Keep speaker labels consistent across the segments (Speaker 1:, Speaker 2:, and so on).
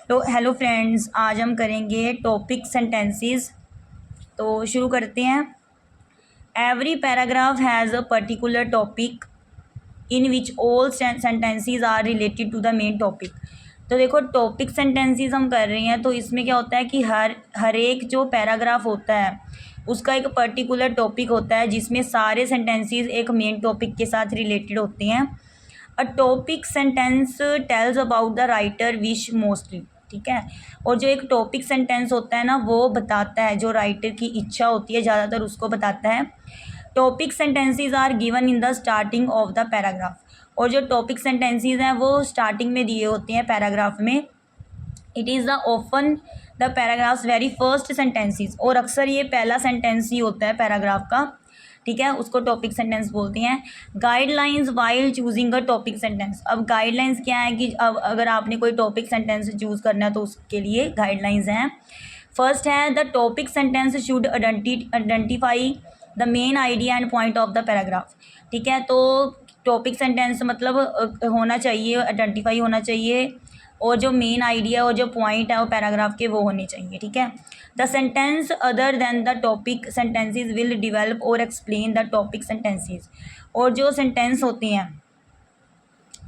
Speaker 1: तो hello friends, आज हम करेंगे टॉपिक सेंटेंसेस। तो शुरू करते हैं। Every paragraph has a particular topic in which all sentences are related to the main topic. तो देखो, टॉपिक सेंटेंसेस हम कर रहे हैं तो इसमें क्या होता है कि हर एक जो पैराग्राफ होता है उसका एक पर्टिकुलर टॉपिक होता है जिसमें सारे सेंटेंसेस एक मेन टॉपिक के साथ रिलेटेड होते हैं। A topic sentence tells about the writer wish mostly, ठीक है। और जो एक टॉपिक सेंटेंस होता है ना, वो बताता है जो राइटर की इच्छा होती है ज़्यादातर उसको बताता है। Topic sentences are given in the starting of the paragraph. और जो टॉपिक सेंटेंसेस हैं वो स्टार्टिंग में दिए होते हैं पैराग्राफ में। It is the often the paragraphs very first sentences, और अक्सर ये पहला सेंटेंस ही होता है पैराग्राफ का, ठीक है। उसको टॉपिक सेंटेंस बोलते हैं। Guidelines while choosing a topic sentence. अब गाइडलाइंस क्या है कि अब अगर आपने कोई टॉपिक सेंटेंस चूज़ करना है तो उसके लिए गाइडलाइंस हैं। फर्स्ट है the topic sentence should identify the main idea and point of the paragraph, ठीक है। तो टॉपिक सेंटेंस मतलब होना चाहिए, आइडेंटिफाई होना चाहिए, और जो मेन आइडिया और जो पॉइंट है वो पैराग्राफ के वो होने चाहिए, ठीक है। The sentence other than the topic sentences will develop और एक्सप्लेन द टॉपिक सेंटेंसेस। और जो सेंटेंस होते हैं,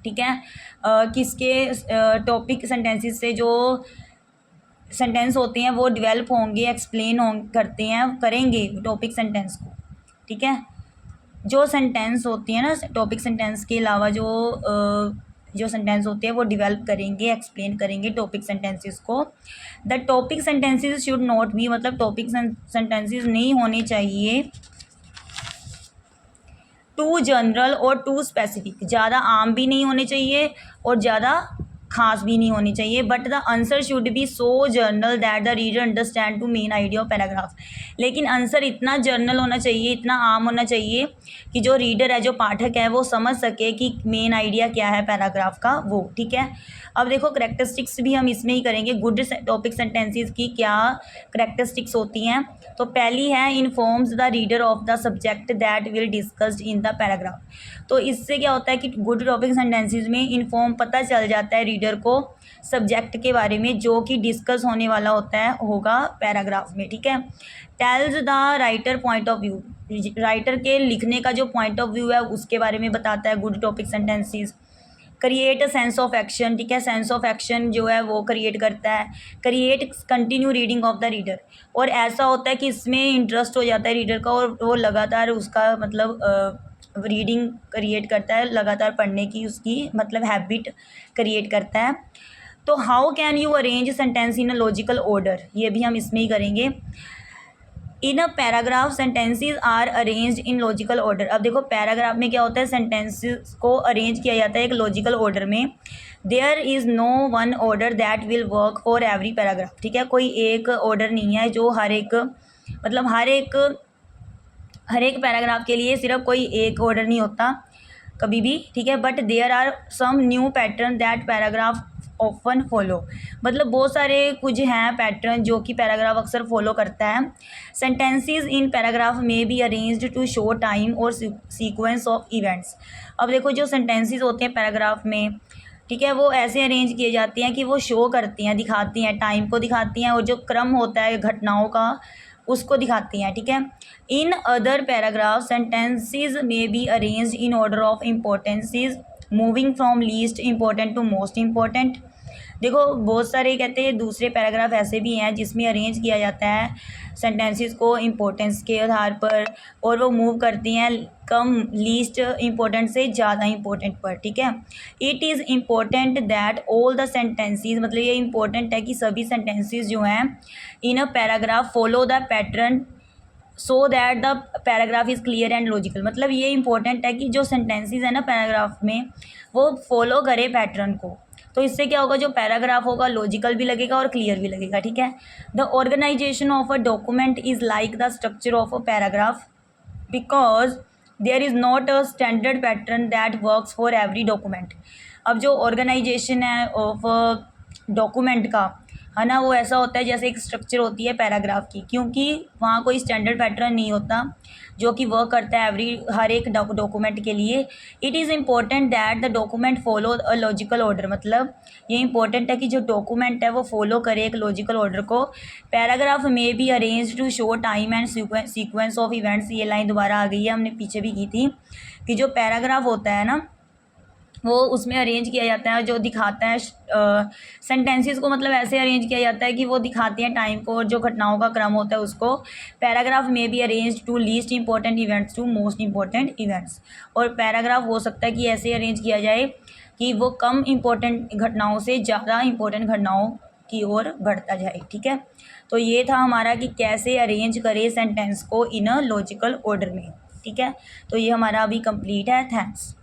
Speaker 1: ठीक है, किसके टॉपिक सेंटेंसेस से जो सेंटेंस होते हैं वो डिवेल्प होंगे, एक्सप्लेन करते हैं, करेंगे टॉपिक सेंटेंस को, ठीक है। जो सेंटेंस होती है ना, टॉपिक सेंटेंस के अलावा जो सेंटेंस होते हैं वो डिवेल्प करेंगे, एक्सप्लेन करेंगे टॉपिक सेंटेंसेस को। The topic sentences should not be, मतलब टॉपिक सेंटेंसेस नहीं होने चाहिए टू जनरल और टू स्पेसिफिक। ज़्यादा आम भी नहीं होने चाहिए और ज़्यादा खास भी नहीं होनी चाहिए। But the answer should be so general that the reader understand to main idea of paragraph. लेकिन आंसर इतना जर्नल होना चाहिए, इतना आम होना चाहिए कि जो रीडर है, जो पाठक है, वो समझ सके कि मेन आइडिया क्या है पैराग्राफ का, वो, ठीक है। अब देखो, करेक्टरिस्टिक्स भी हम इसमें ही करेंगे। गुड टॉपिक सेंटेंसेस की क्या करेक्टरिस्टिक्स होती हैं। तो पहली है informs the reader of the subject that will discussed in the paragraph. तो इससे क्या होता है कि गुड टॉपिक सेंटेंसेस में इन्फॉर्म, पता चल जाता है रीडर को सब्जेक्ट के बारे में जो कि डिस्कस होने वाला होगा पैराग्राफ में, ठीक है। Tells the writer point of view, writer के लिखने का जो पॉइंट ऑफ व्यू है उसके बारे में बताता है good topic sentences. Create a sense of action, ठीक है, सेंस ऑफ एक्शन जो है वो क्रिएट करता है। Create continue reading of the reader, और ऐसा होता है कि इसमें इंटरेस्ट हो जाता है रीडर का और वो लगातार उसका मतलब रीडिंग क्रिएट करता है, लगातार पढ़ने की उसकी मतलब हैबिट क्रिएट करता है। तो how can you arrange sentence in a logical order, ये भी हम इसमें ही करेंगे। In a paragraph sentences are arranged in logical order. अब देखो, पैराग्राफ में क्या होता है, सेंटेंसेस को अरेंज किया जाता है एक लॉजिकल ऑर्डर में। There is no one order that will work for every paragraph, ठीक है। कोई एक ऑर्डर नहीं है जो हर एक पैराग्राफ के लिए सिर्फ कोई एक ऑर्डर नहीं होता कभी भी, ठीक है। But there are some new pattern that paragraph often follow, मतलब बहुत सारे कुछ हैं पैटर्न जो कि पैराग्राफ अक्सर फॉलो करता है। सेंटेंसेस इन पैराग्राफ में be arranged to show time और सीक्वेंस ऑफ इवेंट्स। अब देखो, जो सेंटेंसेस होते हैं पैराग्राफ में, ठीक है, वो ऐसे अरेंज किए जाते हैं कि वो शो करती हैं, दिखाती हैं, टाइम को दिखाती हैं, और जो क्रम होता है घटनाओं का उसको दिखाती हैं, ठीक है। इन अदर पैराग्राफ सेंटेंसेस में be arranged in order of importances moving from least important to most important. देखो, बहुत सारे कहते हैं दूसरे पैराग्राफ ऐसे भी हैं जिसमें अरेंज किया जाता है सेंटेंसेस को इम्पोर्टेंस के आधार पर, और वो मूव करती हैं कम लीस्ट इम्पोर्टेंट से ज़्यादा इम्पोर्टेंट पर, ठीक है। It is important that all the sentences, मतलब ये इम्पोर्टेंट है कि सभी सेंटेंसेस जो हैं in a paragraph follow the pattern so that the paragraph is clear and logical. मतलब ये इंपॉर्टेंट है कि जो सेंटेंसेस है ना पैराग्राफ में वो फॉलो करे पैटर्न को। तो इससे क्या होगा, जो पैराग्राफ होगा लॉजिकल भी लगेगा और क्लियर भी लगेगा, ठीक है। The organisation of a document is like the structure of a paragraph because there is not a standard pattern that works for every document. अब जो ऑर्गेनाइजेशन है ऑफ डॉक्यूमेंट का, है ना, वो ऐसा होता है जैसे एक स्ट्रक्चर होती है पैराग्राफ की, क्योंकि वहाँ कोई स्टैंडर्ड पैटर्न नहीं होता जो कि वर्क करता है हर एक डॉक्यूमेंट के लिए। It is important that the document follow a logical order, मतलब ये इंपॉर्टेंट है कि जो डॉक्यूमेंट है वो फॉलो करे एक लॉजिकल ऑर्डर को। पैराग्राफ में be arrange to show time and sequence of events, ये लाइन दोबारा आ गई है, हमने पीछे भी की थी कि जो पैराग्राफ होता है ना वो उसमें अरेंज किया जाता है जो दिखाता है सेंटेंसेस को, मतलब ऐसे अरेंज किया जाता है कि वो दिखाते हैं टाइम को और जो घटनाओं का क्रम होता है उसको। पैराग्राफ में भी arrange to least important events to most important events, और पैराग्राफ हो सकता है कि ऐसे अरेंज किया जाए कि वो कम इंपॉर्टेंट घटनाओं से ज़्यादा इंपॉर्टेंट घटनाओं की ओर बढ़ता जाए। ठीक है, तो ये था हमारा कि कैसे अरेंज करें सेंटेंस को इन अ लॉजिकल ऑर्डर में। ठीक है, तो ये हमारा अभी कंप्लीट है। थैंक्स।